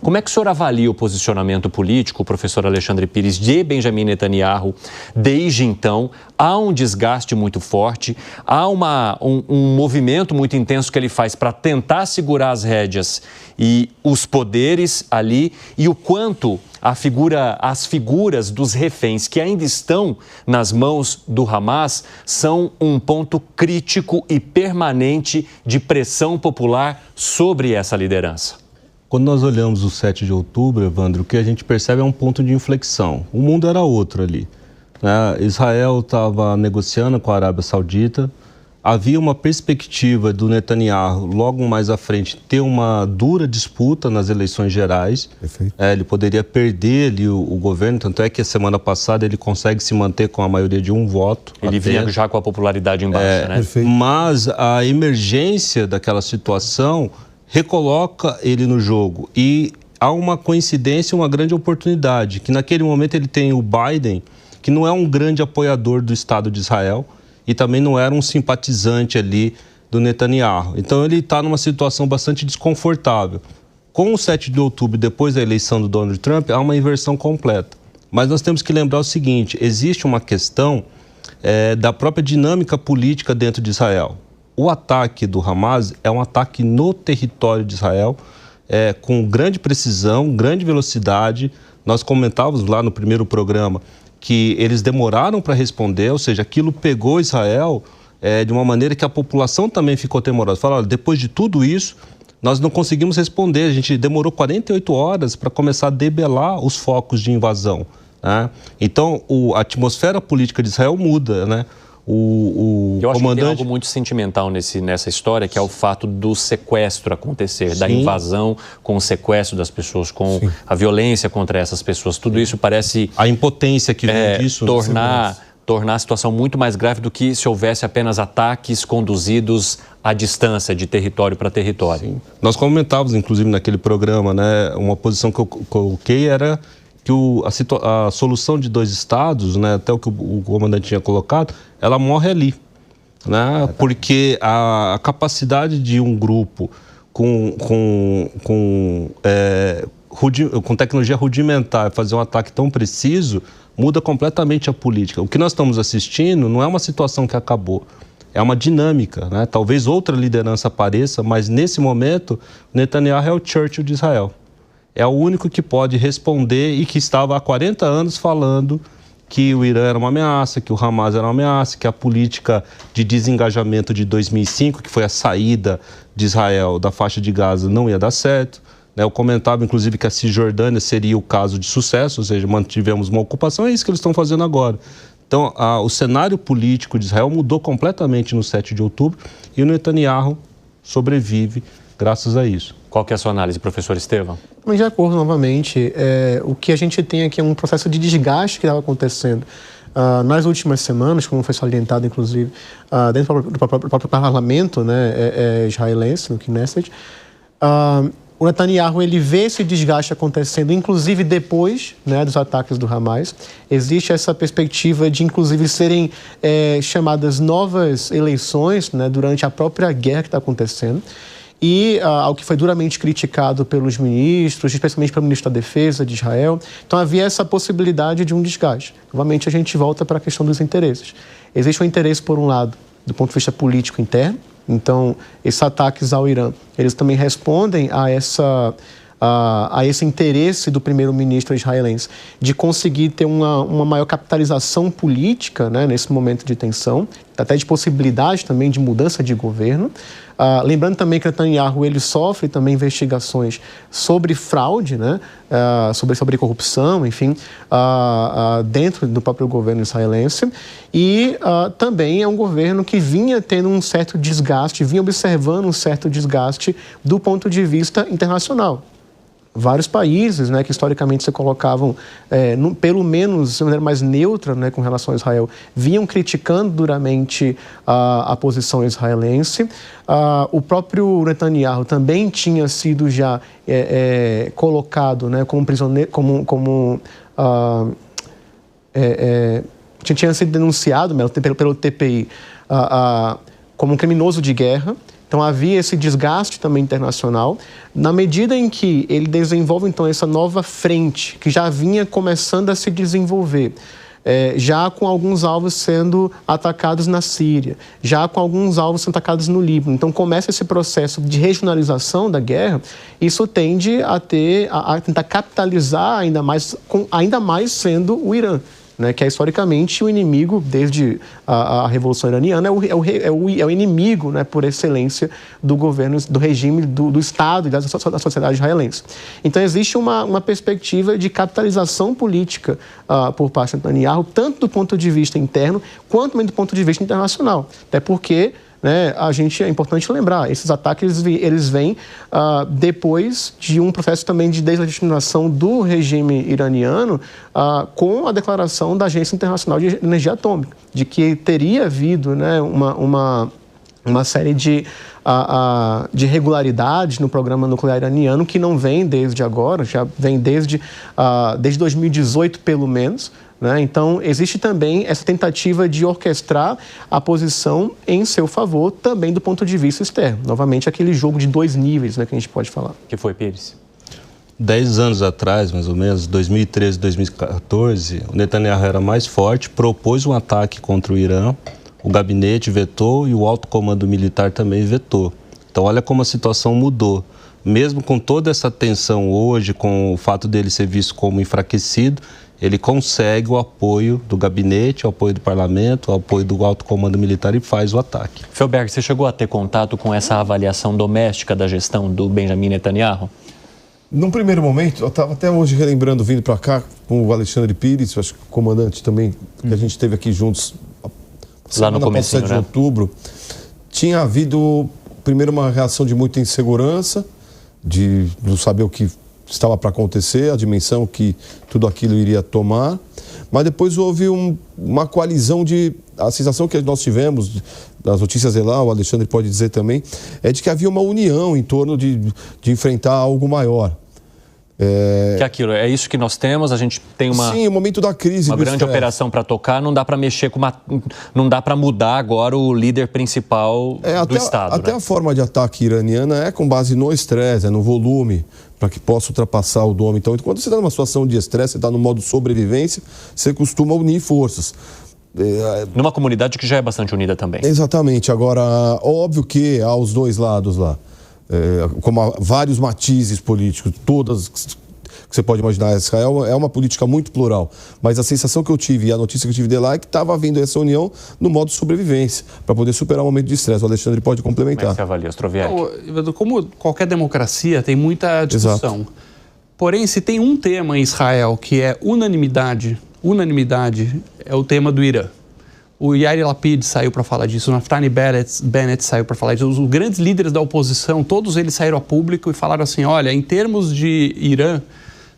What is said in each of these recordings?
Como é que o senhor avalia o posicionamento político, professor Alexandre Pires, de Benjamin Netanyahu desde então? Há um desgaste muito forte, há um movimento muito intenso que ele faz para tentar segurar as rédeas e os poderes ali, e o quanto as figuras dos reféns que ainda estão nas mãos do Hamas são um ponto crítico e permanente de pressão popular sobre essa liderança. Quando nós olhamos o 7 de outubro, Evandro, o que a gente percebe é um ponto de inflexão. O mundo era outro ali, né? Israel estava negociando com a Arábia Saudita. Havia uma perspectiva do Netanyahu, logo mais à frente, ter uma dura disputa nas eleições gerais. Ele poderia perder ali o governo, tanto é que a semana passada ele consegue se manter com a maioria de um voto. Ele vinha já com a popularidade em baixa, né? Mas a emergência daquela situação recoloca ele no jogo. E há uma coincidência, uma grande oportunidade, que naquele momento ele tem o Biden, que não é um grande apoiador do Estado de Israel, e também não era um simpatizante ali do Netanyahu. Então ele está numa situação bastante desconfortável. Com o 7 de outubro, depois da eleição do Donald Trump, há uma inversão completa. Mas nós temos que lembrar o seguinte, existe uma questão da própria dinâmica política dentro de Israel. O ataque do Hamas é um ataque no território de Israel, com grande precisão, grande velocidade. Nós comentávamos lá no primeiro programa que eles demoraram para responder, ou seja, aquilo pegou Israel de uma maneira que a população também ficou temerosa. Falaram, olha, depois de tudo isso, nós não conseguimos responder, a gente demorou 48 horas para começar a debelar os focos de invasão, né? Então, a atmosfera política de Israel muda, né? Eu acho que tem algo muito sentimental nessa história, que é o fato do sequestro acontecer, da invasão com o sequestro das pessoas, com a violência contra essas pessoas. Tudo isso parece... A impotência que vem disso... Tornar a situação muito mais grave do que se houvesse apenas ataques conduzidos à distância, de território para território. Sim. Nós comentávamos, inclusive, naquele programa, né, uma posição que eu coloquei era que a solução de dois estados, né, até o que o comandante tinha colocado, ela morre ali, né, porque a capacidade de um grupo com tecnologia rudimentar fazer um ataque tão preciso muda completamente a política. O que nós estamos assistindo não é uma situação que acabou, é uma dinâmica, né? Talvez outra liderança apareça, mas nesse momento Netanyahu é o Churchill de Israel. É o único que pode responder e que estava há 40 anos falando que o Irã era uma ameaça, que o Hamas era uma ameaça, que a política de desengajamento de 2005, que foi a saída de Israel da faixa de Gaza, não ia dar certo. Eu comentava, inclusive, que a Cisjordânia seria o caso de sucesso, ou seja, mantivemos uma ocupação, é isso que eles estão fazendo agora. Então, o cenário político de Israel mudou completamente no 7 de outubro e o Netanyahu sobrevive graças a isso. Qual que é a sua análise, professor Estevão? Mas de acordo, novamente, o que a gente tem aqui é um processo de desgaste que estava acontecendo nas últimas semanas, como foi salientado, inclusive, dentro do próprio parlamento, né, israelense, no Knesset. O Netanyahu, ele vê esse desgaste acontecendo, inclusive depois, né, dos ataques do Hamas. Existe essa perspectiva de, inclusive, serem chamadas novas eleições, né, durante a própria guerra que está acontecendo. E algo que foi duramente criticado pelos ministros, especialmente pelo ministro da Defesa de Israel. Então, havia essa possibilidade de um desgaste. Novamente, a gente volta para a questão dos interesses. Existe um interesse, por um lado, do ponto de vista político interno. Então, esses ataques ao Irã, eles também respondem a esse interesse do primeiro-ministro israelense de conseguir ter uma maior capitalização política, né, nesse momento de tensão, até de possibilidade também de mudança de governo. Lembrando também que Netanyahu, ele sofre também investigações sobre fraude, né, sobre corrupção, enfim, dentro do próprio governo israelense. E também é um governo que vinha tendo um certo desgaste, vinha observando um certo desgaste do ponto de vista internacional. Vários países, né, que historicamente se colocavam, pelo menos de maneira mais neutra, né, com relação a Israel, vinham criticando duramente a posição israelense. O próprio Netanyahu também tinha sido já colocado, né, como prisioneiro, tinha sido denunciado pelo TPI como um criminoso de guerra. Então havia esse desgaste também internacional. Na medida em que ele desenvolve então essa nova frente, que já vinha começando a se desenvolver, já com alguns alvos sendo atacados na Síria, já com alguns alvos sendo atacados no Líbano. Então começa esse processo de regionalização da guerra. Isso tende a tentar capitalizar ainda mais sendo o Irã, né, que é historicamente o inimigo, desde a Revolução Iraniana, é o inimigo, né, por excelência do governo, do regime, do Estado e da sociedade israelense. Então existe uma perspectiva de capitalização política por parte de Netanyahu, tanto do ponto de vista interno, quanto também do ponto de vista internacional. Até porque, né, é importante lembrar, esses ataques eles vêm depois de um processo também de deslegitimação do regime iraniano com a declaração da Agência Internacional de Energia Atômica, de que teria havido, né, uma série de irregularidades no programa nuclear iraniano que não vem desde agora, já vem desde 2018 pelo menos. Né? Então, existe também essa tentativa de orquestrar a posição em seu favor, também do ponto de vista externo. Novamente, aquele jogo de dois níveis, né, que a gente pode falar. Que foi, Pires? 10 anos atrás, mais ou menos, 2013, 2014, o Netanyahu era mais forte, propôs um ataque contra o Irã, o gabinete vetou e o alto comando militar também vetou. Então, olha como a situação mudou. Mesmo com toda essa tensão hoje, com o fato dele ser visto como enfraquecido, ele consegue o apoio do gabinete, o apoio do parlamento, o apoio do alto comando militar e faz o ataque. Felberg, você chegou a ter contato com essa avaliação doméstica da gestão do Benjamin Netanyahu? Num primeiro momento, eu estava até hoje relembrando, vindo para cá, com o Alexandre Pires, acho que o comandante também, que a gente esteve aqui juntos lá no comecinho, 7 de outubro, tinha havido, primeiro, uma reação de muita insegurança, de não saber o que estava para acontecer, a dimensão que tudo aquilo iria tomar, mas depois houve uma coalizão a sensação que nós tivemos, das notícias de lá, o Alexandre pode dizer também, é de que havia uma união em torno de enfrentar algo maior. Que é aquilo, é isso que nós temos, a gente tem Sim, o momento da crise, uma grande operação para tocar, não dá para mexer não dá para mudar agora o líder principal do Estado. Até né? A forma de ataque iraniana é com base no estresse, no volume, para que possa ultrapassar o dome. Então, quando você está numa situação de estresse, você está no modo sobrevivência, você costuma unir forças. Numa comunidade que já é bastante unida também. Exatamente. Agora, óbvio que há os dois lados lá. Como há vários matizes políticos, todas que você pode imaginar. Israel é uma política muito plural, mas a sensação que eu tive e a notícia que eu tive de lá é que estava havendo essa união no modo de sobrevivência, para poder superar o momento de estresse. O Alexandre pode complementar. Como é que você avalia, Ostroviec? Como qualquer democracia, tem muita discussão. Exato. Porém, se tem um tema em Israel que é unanimidade é o tema do Irã. O Yair Lapid saiu para falar disso, o Naftali Bennett saiu para falar disso. Os grandes líderes da oposição, todos eles saíram a público e falaram assim, olha, em termos de Irã,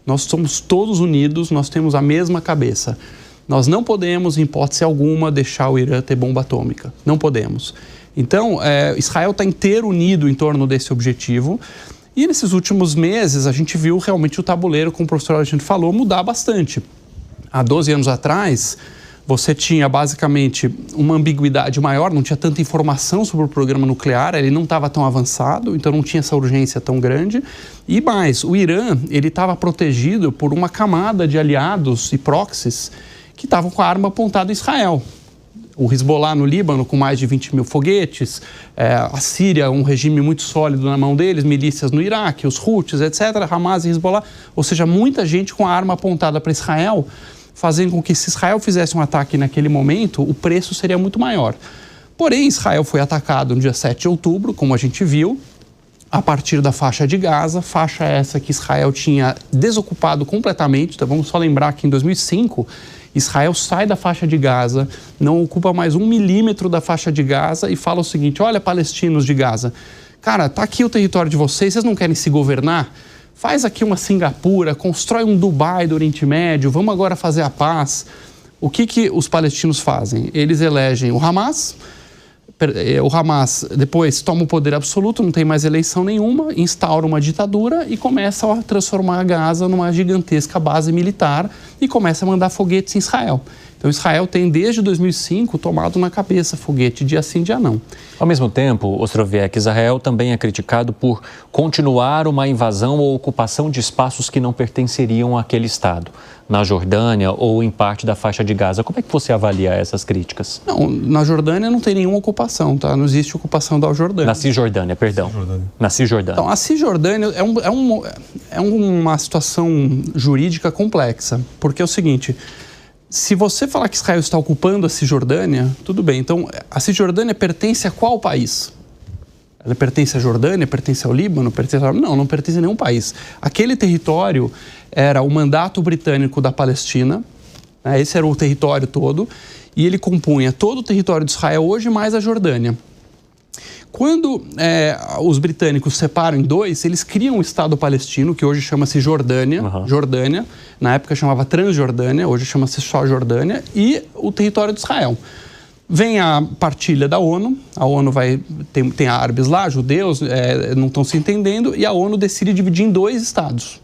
nós somos todos unidos, nós temos a mesma cabeça. Nós não podemos, em hipótese alguma, deixar o Irã ter bomba atômica. Não podemos. Então, Israel está inteiro unido em torno desse objetivo. E nesses últimos meses, a gente viu realmente o tabuleiro, como o professor Alexandre falou, mudar bastante. Há 12 anos atrás, você tinha basicamente uma ambiguidade maior, não tinha tanta informação sobre o programa nuclear, ele não estava tão avançado, então não tinha essa urgência tão grande. E mais, o Irã, ele estava protegido por uma camada de aliados e proxies que estavam com a arma apontada em Israel. O Hezbollah no Líbano, com mais de 20 mil foguetes, a Síria, um regime muito sólido na mão deles, milícias no Iraque, os Houthis, etc., Hamas e Hezbollah, ou seja, muita gente com a arma apontada para Israel, fazendo com que, se Israel fizesse um ataque naquele momento, o preço seria muito maior. Porém, Israel foi atacado no dia 7 de outubro, como a gente viu, a partir da faixa de Gaza, faixa essa que Israel tinha desocupado completamente. Então, vamos só lembrar que em 2005, Israel sai da faixa de Gaza, não ocupa mais 1 milímetro da faixa de Gaza e fala o seguinte, olha, palestinos de Gaza, cara, tá aqui o território de vocês não querem se governar? Faz aqui uma Singapura, constrói um Dubai do Oriente Médio, vamos agora fazer a paz. O que os palestinos fazem? Eles elegem o Hamas depois toma o poder absoluto, não tem mais eleição nenhuma, instaura uma ditadura e começa a transformar a Gaza numa gigantesca base militar e começa a mandar foguetes em Israel. Então, Israel tem, desde 2005, tomado na cabeça foguete dia sim, dia não. Ao mesmo tempo, Ostrowiec, Israel também é criticado por continuar uma invasão ou ocupação de espaços que não pertenceriam àquele Estado, na Jordânia ou em parte da faixa de Gaza. Como é que você avalia essas críticas? Não, na Jordânia não tem nenhuma ocupação, tá? Não existe ocupação da Jordânia. Na Cisjordânia, perdão. Na Cisjordânia. Então, a Cisjordânia é uma situação jurídica complexa, porque é o seguinte: se você falar que Israel está ocupando a Cisjordânia, tudo bem. Então, a Cisjordânia pertence a qual país? Ela pertence à Jordânia, pertence ao Líbano, não pertence a nenhum país. Aquele território era o mandato britânico da Palestina, né? Esse era o território todo, e ele compunha todo o território de Israel hoje mais a Jordânia. Quando os britânicos separam em dois, eles criam o Estado palestino, que hoje chama-se Jordânia, Jordânia, na época chamava Transjordânia, hoje chama-se só Jordânia, e o território de Israel. Vem a partilha da ONU, a ONU tem árabes lá, judeus, não estão se entendendo, e a ONU decide dividir em dois estados.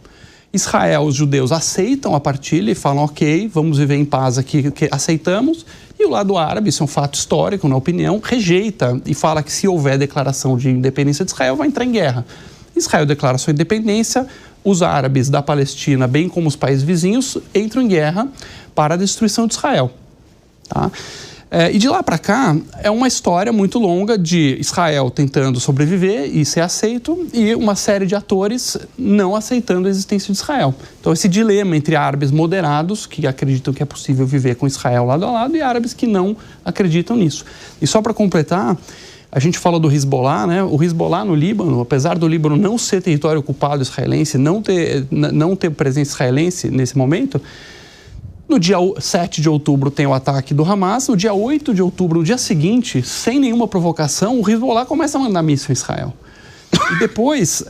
Israel, os judeus aceitam a partilha e falam, ok, vamos viver em paz aqui, que aceitamos. E o lado árabe, isso é um fato histórico, na opinião, rejeita e fala que se houver declaração de independência de Israel, vai entrar em guerra. Israel declara sua independência, os árabes da Palestina, bem como os países vizinhos, entram em guerra para a destruição de Israel. Tá? E de lá para cá, é uma história muito longa de Israel tentando sobreviver e ser aceito e uma série de atores não aceitando a existência de Israel. Então, esse dilema entre árabes moderados, que acreditam que é possível viver com Israel lado a lado, e árabes que não acreditam nisso. E só para completar, a gente fala do Hezbollah, né? O Hezbollah no Líbano, apesar do Líbano não ser território ocupado israelense, não ter presença israelense nesse momento, no dia 7 de outubro tem o ataque do Hamas, no dia 8 de outubro, no dia seguinte, sem nenhuma provocação, o Hezbollah começa a mandar míssil em Israel. E depois,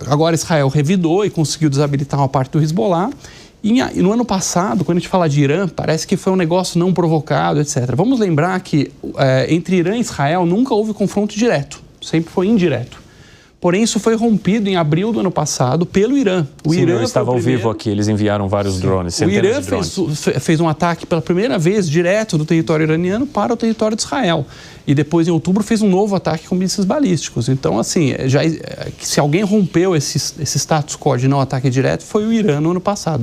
agora Israel revidou e conseguiu desabilitar uma parte do Hezbollah. E no ano passado, quando a gente fala de Irã, parece que foi um negócio não provocado, etc. Vamos lembrar que entre Irã e Israel nunca houve confronto direto, sempre foi indireto. Porém, isso foi rompido em abril do ano passado pelo Irã. O Irã eu estava ao vivo aqui, eles enviaram vários drones, centenas de drones. O Irã fez um ataque pela primeira vez direto do território iraniano para o território de Israel. E depois, em outubro, fez um novo ataque com mísseis balísticos. Então, assim, se alguém rompeu esse status quo de não ataque direto, foi o Irã no ano passado.